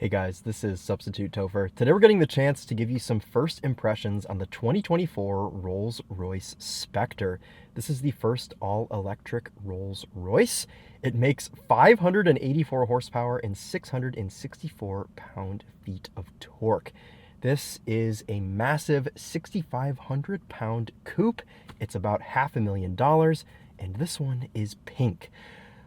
Hey guys, this is TheTopher. Today we're getting the chance to give you some first impressions on the 2024 Rolls-Royce Spectre. This is the first all-electric Rolls-Royce. It makes 584 horsepower and 664 pound-feet of torque. This is a massive 6,500 pound coupe. It's about $500,000, and this one is pink.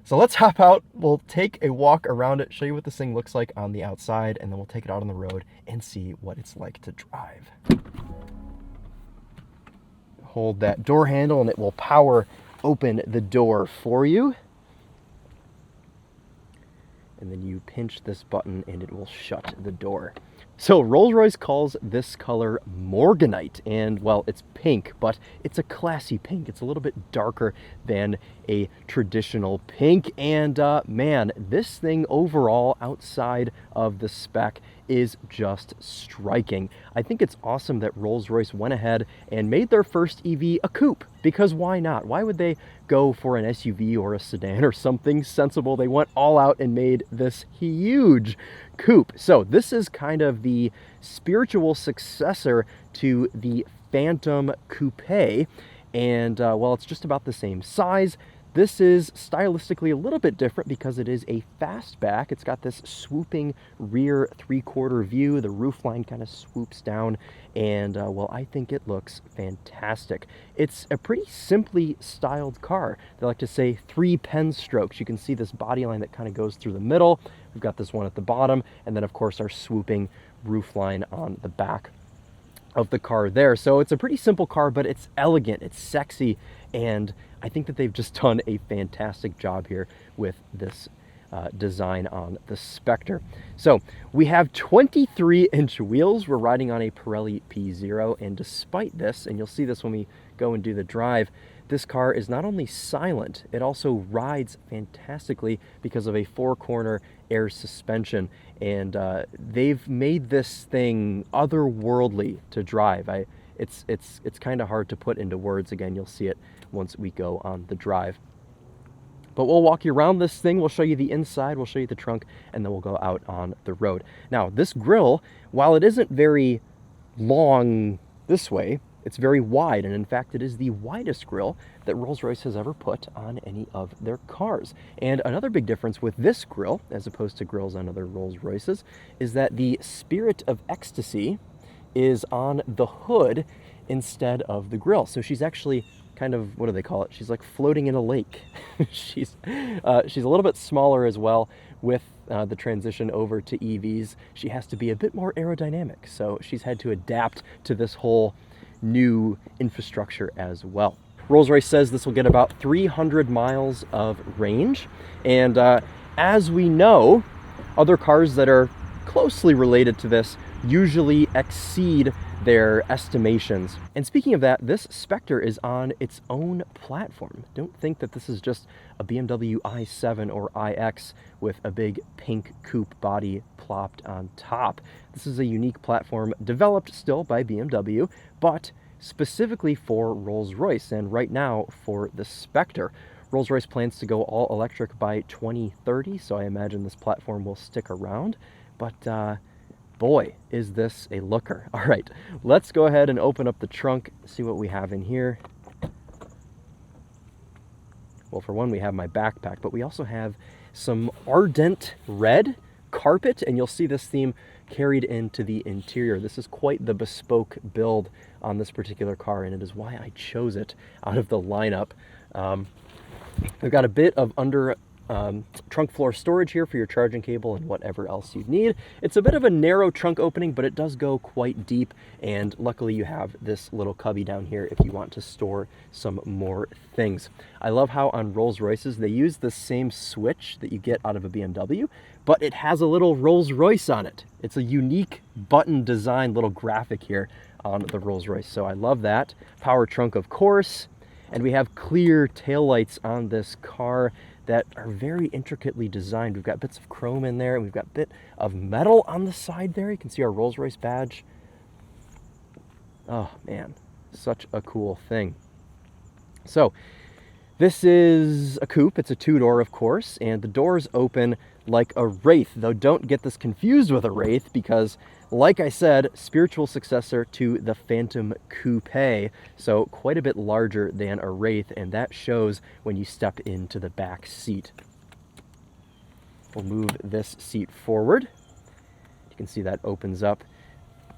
So let's hop out, we'll take a walk around it, show you what this thing looks like on the outside, and then we'll take it out on the road and see what it's like to drive. Hold that door handle and it will power open the door for you. And then you pinch this button and it will shut the door. So Rolls-Royce calls this color Morganite, and well, it's pink, but it's a classy pink. It's a little bit darker than a traditional pink, and man, this thing overall outside of the spec is just striking. I think it's awesome that Rolls-Royce went ahead and made their first EV a coupe, because why not? Why would they go for an SUV or a sedan or something sensible? They went all out and made this huge coupe. So this is kind of the spiritual successor to the Phantom Coupe, and well, it's just about the same size. This is stylistically a little bit different because it is a fastback. It's got this swooping rear three-quarter view. The roofline kind of swoops down, and well, I think it looks fantastic. It's a pretty simply styled car. They like to say 3 pen strokes. You can see this body line that kind of goes through the middle. We've got this one at the bottom, and then of course our swooping roofline on the back of the car there. So it's a pretty simple car, but it's elegant, it's sexy, and I think that they've just done a fantastic job here with this design on the Spectre. So we have 23-inch wheels. We're riding on a Pirelli P0, and despite this, and you'll see this when we go and do the drive, this car is not only silent, it also rides fantastically because of a 4-corner air suspension, and they've made this thing otherworldly to drive. It's kind of hard to put into words. Again, you'll see it once we go on the drive. But we'll walk you around this thing, we'll show you the inside, we'll show you the trunk, and then we'll go out on the road. Now, this grille, while it isn't very long this way, it's very wide, and in fact, it is the widest grille that Rolls-Royce has ever put on any of their cars. And another big difference with this grille, as opposed to grilles on other Rolls-Royces, is that the Spirit of Ecstasy is on the hood instead of the grille. So she's actually kind of, what do they call it? She's like floating in a lake. she's a little bit smaller as well. With the transition over to EVs, she has to be a bit more aerodynamic. So she's had to adapt to this whole new infrastructure as well. Rolls-Royce says this will get about 300 miles of range. And as we know, other cars that are closely related to this usually exceed their estimations. And speaking of that, this Spectre is on its own platform. Don't think that this is just a BMW i7 or iX with a big pink coupe body plopped on top. This is a unique platform developed still by BMW, but specifically for Rolls-Royce, and right now for the Spectre. Rolls-Royce plans to go all electric by 2030, so I imagine this platform will stick around, but boy, is this a looker. All right, let's go ahead and open up the trunk, see what we have in here. Well, for one, we have my backpack, but we also have some ardent red carpet, and you'll see this theme carried into the interior. This is quite the bespoke build on this particular car, and it is why I chose it out of the lineup. We've got a bit of under trunk floor storage here for your charging cable and whatever else you need. It's a bit of a narrow trunk opening, but it does go quite deep, and luckily you have this little cubby down here if you want to store some more things. I love how on Rolls-Royces they use the same switch that you get out of a BMW, but it has a little Rolls-Royce on it. It's a unique button design little graphic here on the Rolls-Royce, so I love that. Power trunk, of course, and we have clear taillights on this car that are very intricately designed. We've got bits of chrome in there, and we've got a bit of metal on the side there. You can see our Rolls-Royce badge. Oh man, such a cool thing. So This is a coupe. It's a two-door, of course, and the doors open like a Wraith, though don't get this confused with a Wraith because, like I said, spiritual successor to the Phantom Coupe, so quite a bit larger than a Wraith, and that shows when you step into the back seat. We'll move this seat forward. You can see that opens up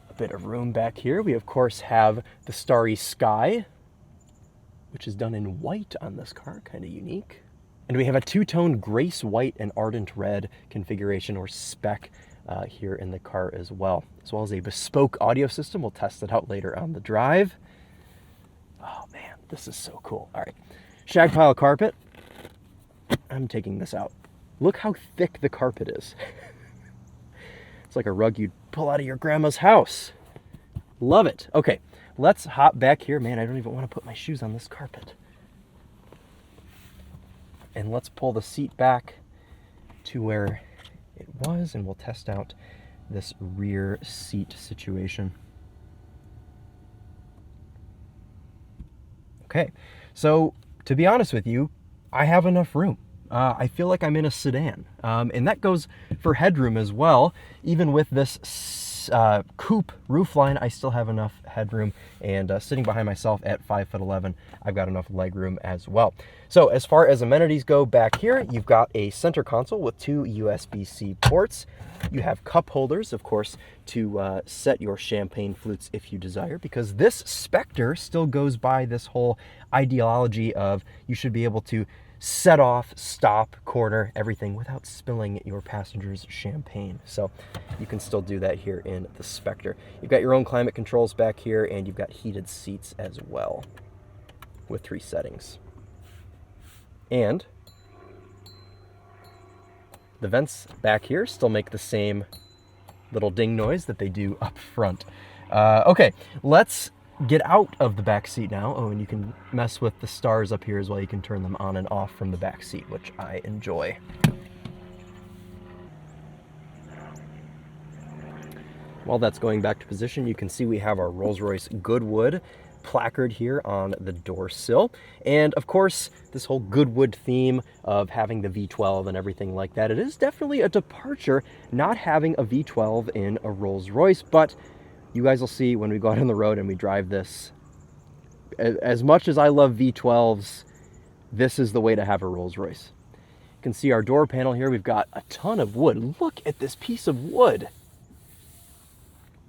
a bit of room back here. We, of course, have the starry sky, which is done in white on this car, kind of unique. And we have a two-tone Grace White and Ardent Red configuration or spec here in the car as well as a bespoke audio system. We'll test it out later on the drive. Oh man, this is so cool. All right, shag pile carpet. I'm taking this out. Look how thick the carpet is. It's like a rug you'd pull out of your grandma's house. Love it. Okay, let's hop back here. Man, I don't even want to put my shoes on this carpet. And let's pull the seat back to where it was, and we'll test out this rear seat situation. Okay, so to be honest with you, I have enough room. I feel like I'm in a sedan, and that goes for headroom as well. Even with this coupe roofline, I still have enough headroom, and sitting behind myself at 5'11", I've got enough legroom as well. So as far as amenities go back here, you've got a center console with 2 USB-C ports. You have cup holders, of course, to set your champagne flutes if you desire, because this Spectre still goes by this whole ideology of you should be able to set off, stop, corner, everything without spilling your passengers' champagne. So you can still do that here in the Spectre. You've got your own climate controls back here, and you've got heated seats as well with 3 settings. And the vents back here still make the same little ding noise that they do up front. Okay, let's get out of the back seat now. Oh, and you can mess with the stars up here as well. You can turn them on and off from the back seat, which I enjoy. While that's going back to position, you can see we have our Rolls-Royce Goodwood placard here on the door sill. And of course, this whole Goodwood theme of having the V12 and everything like that, it is definitely a departure not having a V12 in a Rolls-Royce, but you guys will see when we go out on the road and we drive this. As much as I love V12s, this is the way to have a Rolls-Royce. You can see our door panel here. We've got a ton of wood. Look at this piece of wood.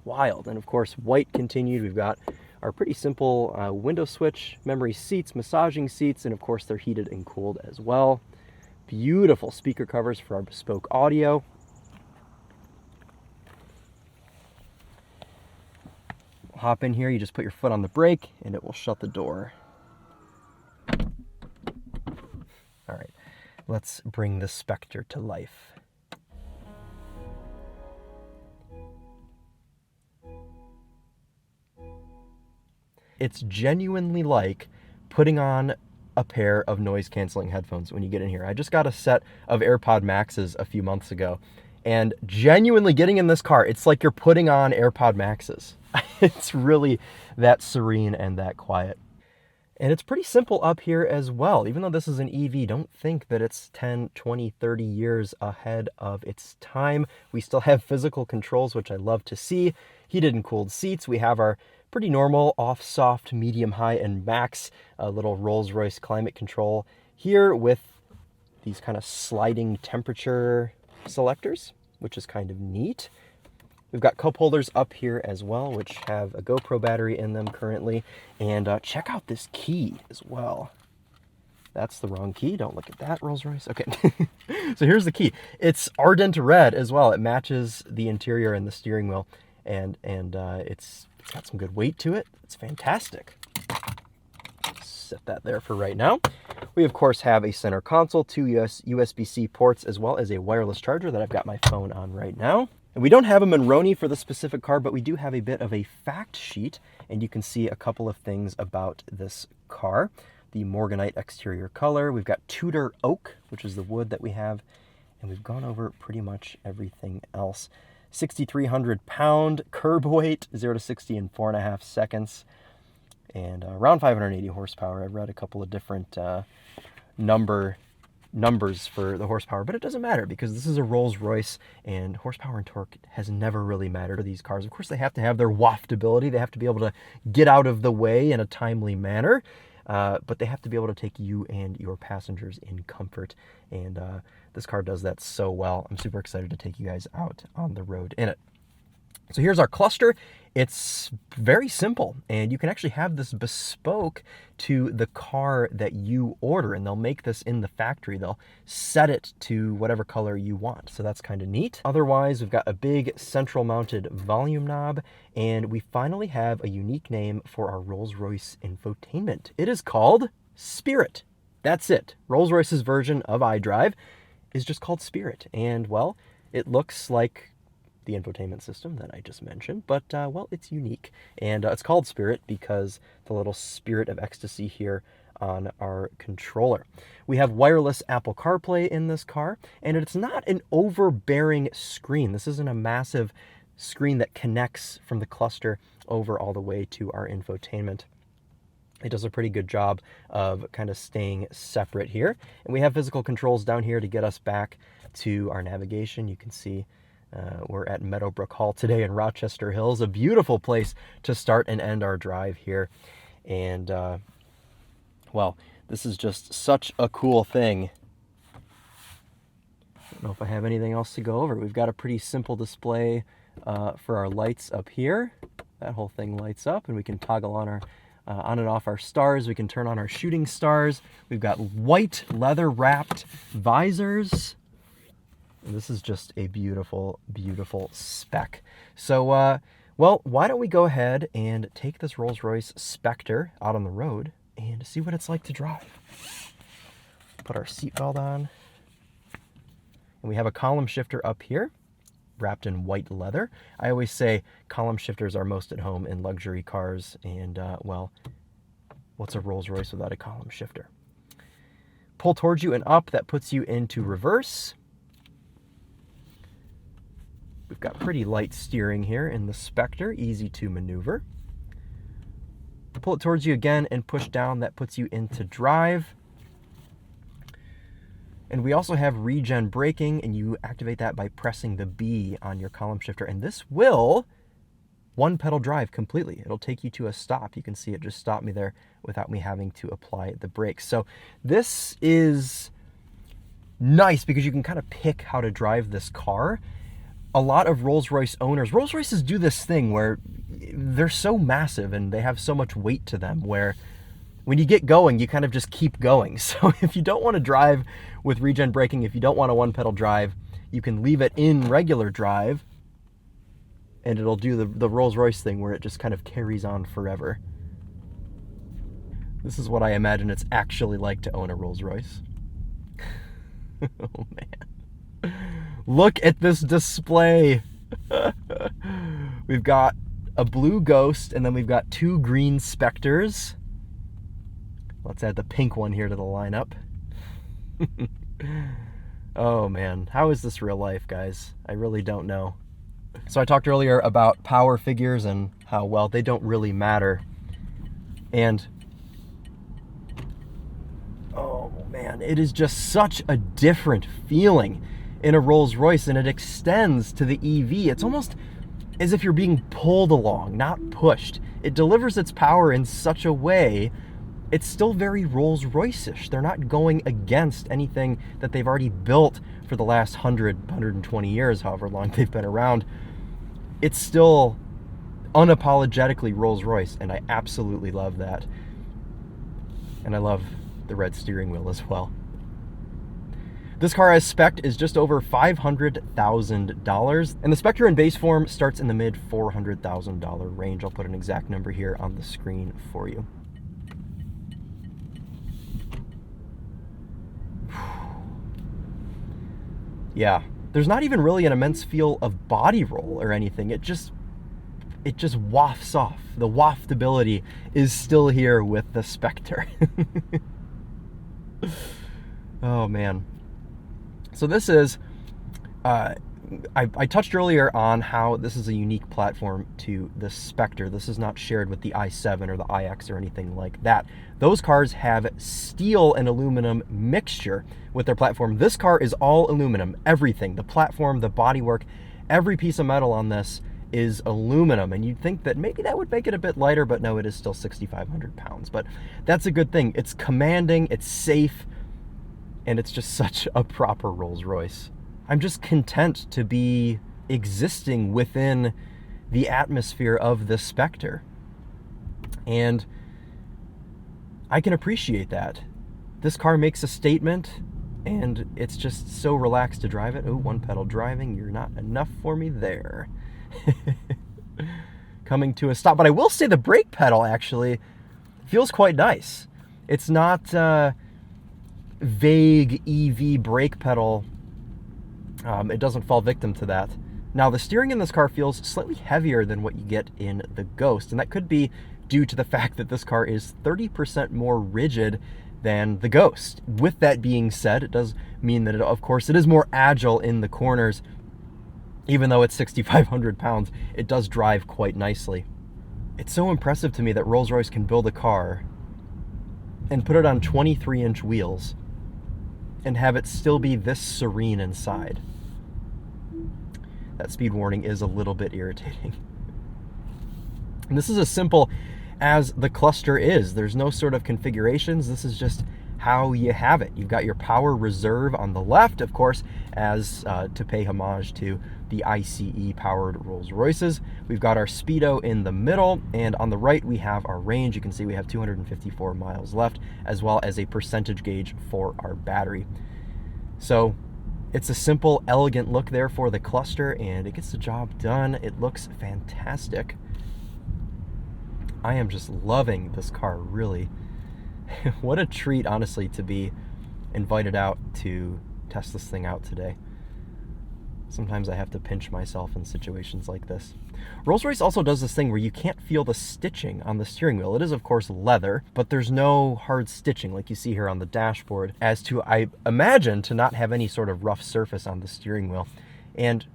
Wild. And of course, white continued. We've got our pretty simple window switch, memory seats, massaging seats, and of course they're heated and cooled as well. Beautiful speaker covers for our bespoke audio. Hop in here, you just put your foot on the brake and it will shut the door. All right, let's bring the Spectre to life. It's genuinely like putting on a pair of noise-canceling headphones when you get in here. I just got a set of AirPod Maxes a few months ago, and genuinely getting in this car, it's like you're putting on AirPod Maxes. It's really that serene and that quiet. And it's pretty simple up here as well. Even though this is an EV, don't think that it's 10, 20, 30 years ahead of its time. We still have physical controls, which I love to see. Heated and cooled seats. We have our pretty normal off, soft, medium, high, and max little Rolls-Royce climate control here with these kind of sliding temperature selectors, which is kind of neat. We've got cup holders up here as well, which have a GoPro battery in them currently. And check out this key as well. That's the wrong key. Don't look at that, Rolls-Royce. Okay, so here's the key. It's ardent red as well. It matches the interior and the steering wheel, and it's got some good weight to it. It's fantastic. Set that there for right now. We, of course, have a center console, 2 USB-C ports, as well as a wireless charger that I've got my phone on right now. And we don't have a Monroney for the specific car, but we do have a bit of a fact sheet, and you can see a couple of things about this car. The Morganite exterior color. We've got Tudor oak, which is the wood that we have, and we've gone over pretty much everything else. 6,300 pound curb weight, 0 to 60 in 4.5 seconds. and around 580 horsepower. I've read a couple of different numbers for the horsepower, but it doesn't matter because this is a Rolls-Royce, and horsepower and torque has never really mattered to these cars. Of course, they have to have their waftability. They have to be able to get out of the way in a timely manner, but they have to be able to take you and your passengers in comfort, and this car does that so well. I'm super excited to take you guys out on the road in it. So here's our cluster. It's very simple, and you can actually have this bespoke to the car that you order, and they'll make this in the factory. They'll set it to whatever color you want, so that's kind of neat. Otherwise, we've got a big central mounted volume knob, and we finally have a unique name for our Rolls-Royce infotainment. It is called Spirit. That's it. Rolls-Royce's version of iDrive is just called Spirit, and well, it looks like the infotainment system that I just mentioned, but well, it's unique, and it's called Spirit because the little spirit of ecstasy here on our controller. We have wireless Apple CarPlay in this car, and it's not an overbearing screen. This isn't a massive screen that connects from the cluster over all the way to our infotainment. It does a pretty good job of kind of staying separate here, and we have physical controls down here to get us back to our navigation. You can see we're at Meadowbrook Hall today in Rochester Hills, a beautiful place to start and end our drive here. And, well, this is just such a cool thing. I don't know if I have anything else to go over. We've got a pretty simple display for our lights up here. That whole thing lights up, and we can toggle on our on and off our stars. We can turn on our shooting stars. We've got white leather-wrapped visors. This is just a beautiful, beautiful spec. So, well, why don't we go ahead and take this Rolls-Royce Spectre out on the road and see what it's like to drive. Put our seatbelt on. And we have a column shifter up here, wrapped in white leather. I always say column shifters are most at home in luxury cars, and, well, what's a Rolls-Royce without a column shifter? Pull towards you and up, that puts you into reverse. We've got pretty light steering here in the Spectre, easy to maneuver. Pull it towards you again and push down, that puts you into drive. And we also have regen braking, and you activate that by pressing the B on your column shifter. And this will one pedal drive completely. It'll take you to a stop. You can see it just stopped me there without me having to apply the brakes. So this is nice because you can kind of pick how to drive this car. A lot of Rolls-Royce owners, Rolls-Royces do this thing where they're so massive and they have so much weight to them where when you get going, you kind of just keep going. So if you don't want to drive with regen braking, if you don't want a one pedal drive, you can leave it in regular drive and it'll do the Rolls-Royce thing where it just kind of carries on forever. This is what I imagine it's actually like to own a Rolls-Royce. Oh man. Look at this display. We've got a blue Ghost, and then we've got two green Spectres. Let's add the pink one here to the lineup. Oh man, how is this real life, guys? I really don't know. So I talked earlier about power figures and how, well, they don't really matter. And oh man, it is just such a different feeling in a Rolls-Royce, and it extends to the EV. It's almost as if you're being pulled along, not pushed. It delivers its power in such a way, it's still very Rolls-Royce-ish. They're not going against anything that they've already built for the last 120 years, however long they've been around. It's still unapologetically Rolls-Royce, and I absolutely love that. And I love the red steering wheel as well. This car as spec'd is just over $500,000, and the Spectre in base form starts in the mid $400,000 range. I'll put an exact number here on the screen for you. Yeah, there's not even really an immense feel of body roll or anything. It just wafts off. The waftability is still here with the Spectre. Oh man. So this is I touched earlier on how this is a unique platform to the Spectre. This is not shared with the i7 or the iX or anything like that. Those cars have steel and aluminum mixture with their platform. This car is all aluminum, everything. The platform, the bodywork, every piece of metal on this is aluminum. And you'd think that maybe that would make it a bit lighter, but no, it is still 6,500 pounds. But that's a good thing. It's commanding, it's safe, and it's just such a proper Rolls-Royce. I'm just content to be existing within the atmosphere of the Spectre. And I can appreciate that. This car makes a statement, and it's just so relaxed to drive it. Oh, one pedal driving, you're not enough for me there. Coming to a stop. But I will say the brake pedal actually feels quite nice. It's not vague EV brake pedal. It doesn't fall victim to that. Now, the steering in this car feels slightly heavier than what you get in the Ghost, and that could be due to the fact that this car is 30% more rigid than the Ghost. With that being said, it does mean that, of course, it is more agile in the corners. Even though it's 6,500 pounds, it does drive quite nicely. It's so impressive to me that Rolls-Royce can build a car and put it on 23-inch wheels and have it still be this serene inside. That speed warning is a little bit irritating. And this is as simple as the cluster is. There's no sort of configurations. This is just how you have it. You've got your power reserve on the left, of course, as to pay homage to the ICE powered Rolls-Royces. We've got our speedo in the middle, and on the right we have our range. You can see we have 254 miles left, as well as a percentage gauge for our battery. So it's a simple, elegant look there for the cluster, and it gets the job done. It looks fantastic. I am just loving this car, really. What a treat, honestly, to be invited out to test this thing out today. Sometimes I have to pinch myself in situations like this. Rolls-Royce also does this thing where you can't feel the stitching on the steering wheel. It is, of course, leather, but there's no hard stitching like you see here on the dashboard, as to, I imagine, to not have any sort of rough surface on the steering wheel. And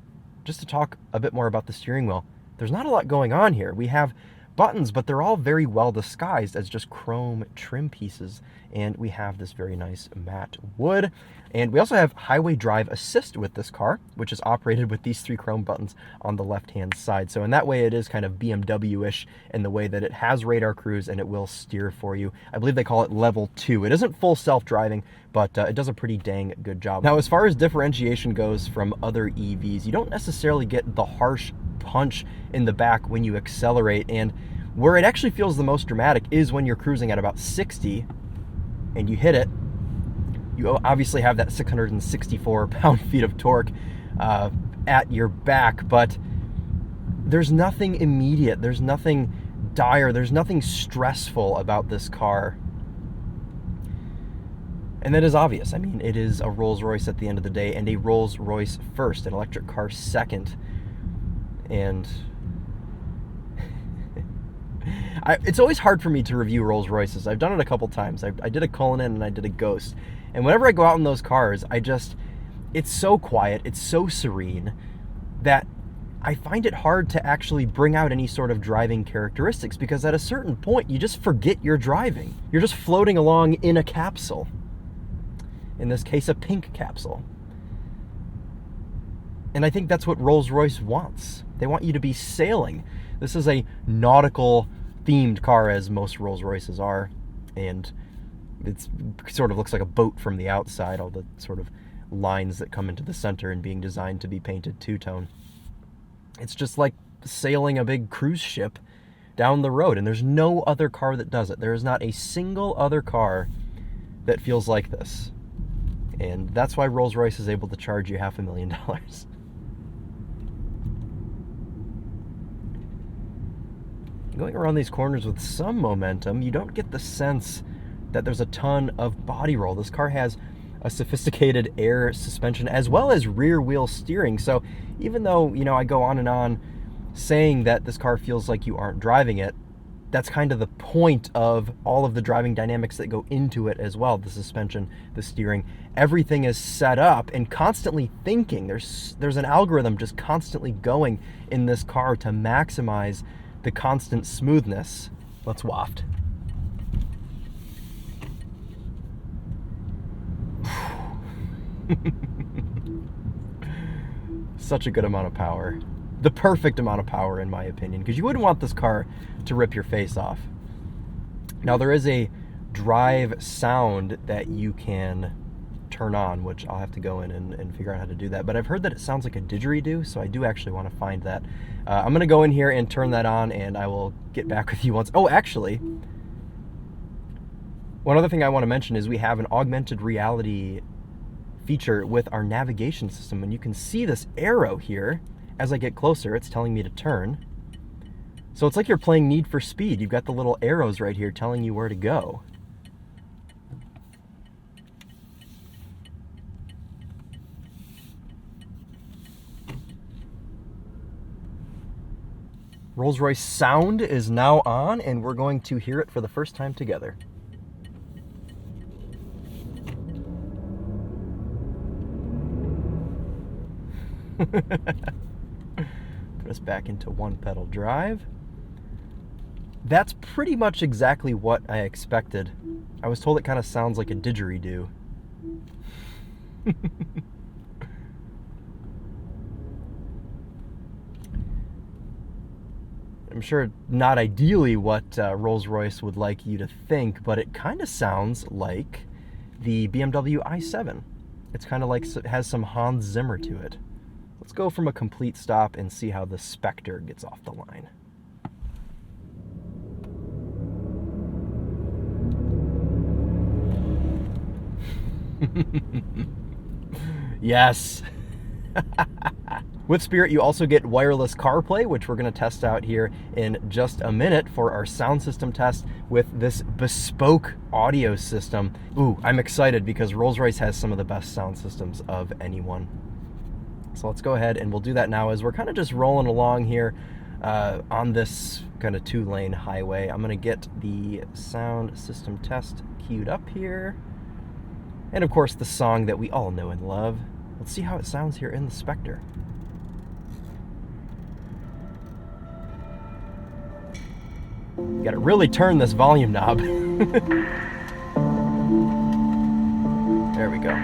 just to talk a bit more about the steering wheel, there's not a lot going on here. We have buttons, but they're all very well disguised as just chrome trim pieces. And we have this very nice matte wood. And we also have highway drive assist with this car, which is operated with these 3 chrome buttons on the left-hand side. So in that way, it is kind of BMW-ish in the way that it has radar cruise and it will steer for you. I believe they call it level 2. It isn't full self-driving, but it does a pretty dang good job. Now, as far as differentiation goes from other EVs, you don't necessarily get the harsh punch in the back when you accelerate, and where it actually feels the most dramatic is when you're cruising at about 60 and you hit it. You obviously have that 664 pound-feet of torque at your back, but there's nothing immediate, there's nothing dire, there's nothing stressful about this car. And that is obvious. I mean, it is a Rolls-Royce at the end of the day, and a Rolls-Royce first, an electric car second. And it's always hard for me to review Rolls-Royces. I've done it a couple times. I did a Cullinan and I did a Ghost. And whenever I go out in those cars, it's so quiet, it's so serene, that I find it hard to actually bring out any sort of driving characteristics, because at a certain point, you just forget you're driving. You're just floating along in a capsule. In this case, a pink capsule. And I think that's what Rolls-Royce wants. They want you to be sailing. This is a nautical themed car, as most Rolls-Royces are, and it sort of looks like a boat from the outside, all the sort of lines that come into the center and being designed to be painted two-tone. It's just like sailing a big cruise ship down the road, and there's no other car that does it. There is not a single other car that feels like this. And that's why Rolls-Royce is able to charge you $500,000. Going around these corners with some momentum, you don't get the sense that there's a ton of body roll. This car has a sophisticated air suspension as well as rear wheel steering. So even though, I go on and on saying that this car feels like you aren't driving it, that's kind of the point of all of the driving dynamics that go into it as well. The suspension, the steering, everything is set up and constantly thinking. There's an algorithm just constantly going in this car to maximize the constant smoothness. Let's waft. Such a good amount of power. The perfect amount of power, in my opinion, because you wouldn't want this car to rip your face off. Now, there is a drive sound that you can turn on, which I'll have to go in and figure out how to do that. But I've heard that it sounds like a didgeridoo, so I do actually want to find that. I'm going to go in here and turn that on, and I will get back with you once. Oh, actually, one other thing I want to mention is we have an augmented reality feature with our navigation system, and you can see this arrow here. As I get closer, it's telling me to turn. So it's like you're playing Need for Speed. You've got the little arrows right here telling you where to go. Rolls-Royce sound is now on, and we're going to hear it for the first time together. Put us back into one pedal drive. That's pretty much exactly what I expected. I was told it kind of sounds like a didgeridoo. I'm sure not ideally what Rolls-Royce would like you to think, but it kind of sounds like the BMW i7. It's kind of like it has some Hans Zimmer to it. Let's go from a complete stop and see how the Spectre gets off the line. Yes. With Spirit, you also get wireless CarPlay, which we're going to test out here in just a minute for our sound system test with this bespoke audio system. Ooh, I'm excited because Rolls-Royce has some of the best sound systems of anyone. So let's go ahead and we'll do that now as we're kind of just rolling along here on this kind of 2-lane highway. I'm going to get the sound system test queued up here. And of course the song that we all know and love. Let's see how it sounds here in the Spectre. You gotta really turn this volume knob. There we go.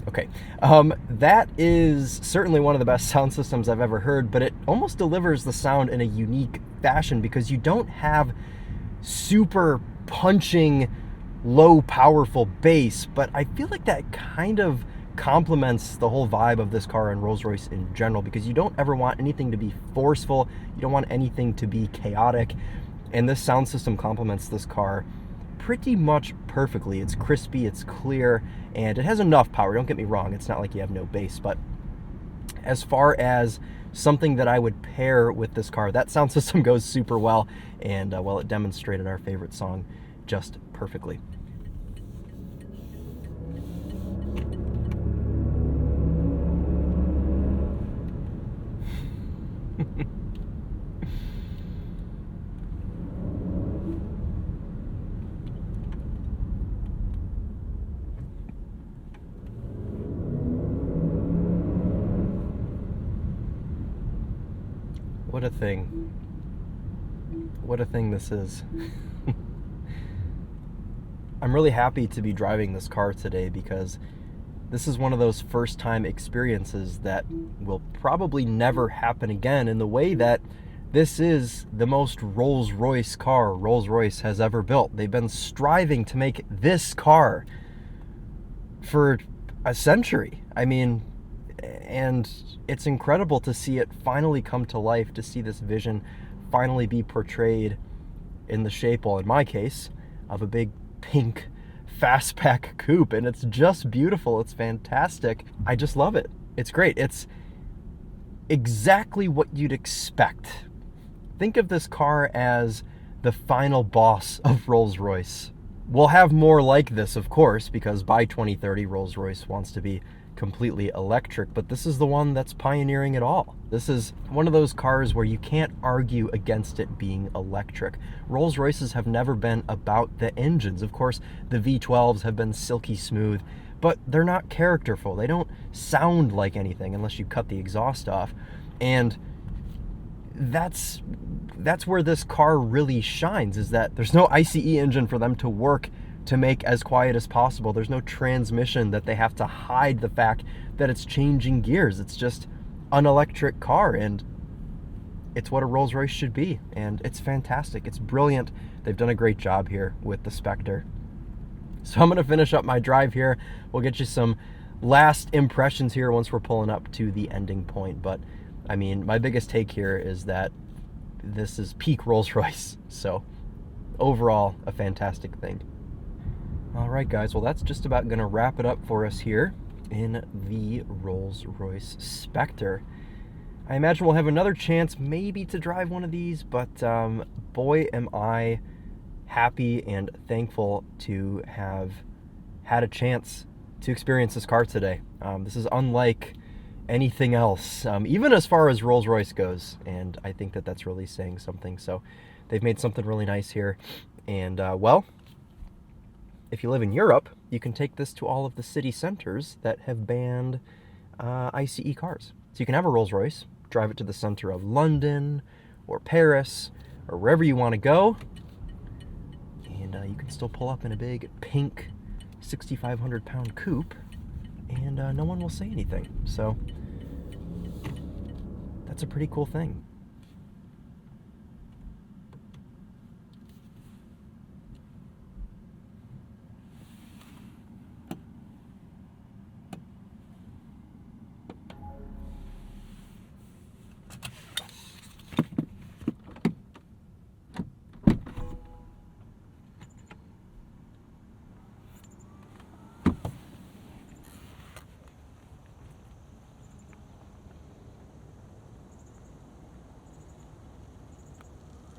Okay, that is certainly one of the best sound systems I've ever heard, but it almost delivers the sound in a unique fashion because you don't have super punching, low, powerful bass, but I feel like that kind of complements the whole vibe of this car and Rolls-Royce in general, because you don't ever want anything to be forceful, you don't want anything to be chaotic, and this sound system complements this car pretty much perfectly. It's crispy, it's clear, and it has enough power. Don't get me wrong, it's not like you have no bass, but as far as something that I would pair with this car, that sound system goes super well, and well, it demonstrated our favorite song just perfectly. What a thing. What a thing this is. I'm really happy to be driving this car today because this is one of those first time experiences that will probably never happen again, in the way that this is the most Rolls-Royce car Rolls-Royce has ever built. They've been striving to make this car for a century. I mean, and it's incredible to see it finally come to life, to see this vision finally be portrayed in the shape, well, in my case, of a big pink fastback coupe. And it's just beautiful. It's fantastic. I just love it. It's great. It's exactly what you'd expect. Think of this car as the final boss of Rolls-Royce. We'll have more like this, of course, because by 2030, Rolls-Royce wants to be completely electric, but this is the one that's pioneering it all. This is one of those cars where you can't argue against it being electric. Rolls-Royces have never been about the engines. Of course, the V12s have been silky smooth, but they're not characterful. They don't sound like anything unless you cut the exhaust off. And that's where this car really shines, is that there's no ICE engine for them to work to make as quiet as possible. There's no transmission that they have to hide the fact that it's changing gears. It's just an electric car, and it's what a Rolls-Royce should be. And it's fantastic. It's brilliant. They've done a great job here with the Spectre. So I'm gonna finish up my drive here. We'll get you some last impressions here once we're pulling up to the ending point. But I mean, my biggest take here is that this is peak Rolls-Royce. So overall, a fantastic thing. All right, guys, well, that's just about going to wrap it up for us here in the Rolls-Royce Spectre. I imagine we'll have another chance maybe to drive one of these, but boy, am I happy and thankful to have had a chance to experience this car today. This is unlike anything else, even as far as Rolls-Royce goes, and I think that that's really saying something. So they've made something really nice here, and well, if you live in Europe, you can take this to all of the city centers that have banned ICE cars. So you can have a Rolls-Royce, drive it to the center of London or Paris or wherever you want to go, and you can still pull up in a big pink 6,500-pound coupe, and no one will say anything. So that's a pretty cool thing.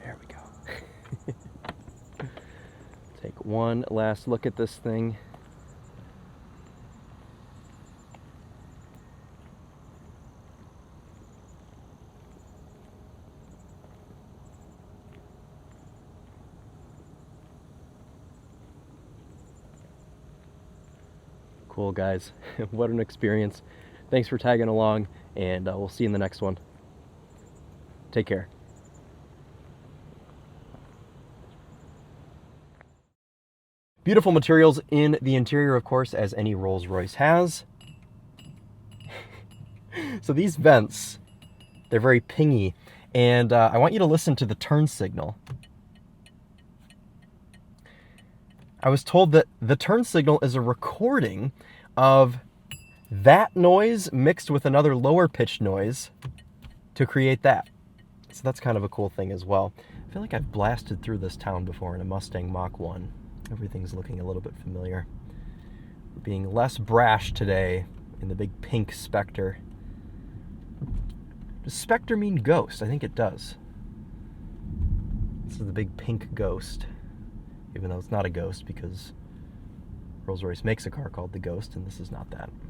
There we go. Take one last look at this thing. Cool, guys. What an experience. Thanks for tagging along, and we'll see you in the next one. Take care. Beautiful materials in the interior, of course, as any Rolls-Royce has. So these vents, they're very pingy, and I want you to listen to the turn signal. I was told that the turn signal is a recording of that noise mixed with another lower pitched noise to create that. So that's kind of a cool thing as well. I feel like I've blasted through this town before in a Mustang Mach 1. Everything's looking a little bit familiar. We're being less brash today in the big pink Spectre. Does Spectre mean ghost? I think it does. This is the big pink ghost, even though it's not a ghost because Rolls-Royce makes a car called the Ghost, and this is not that.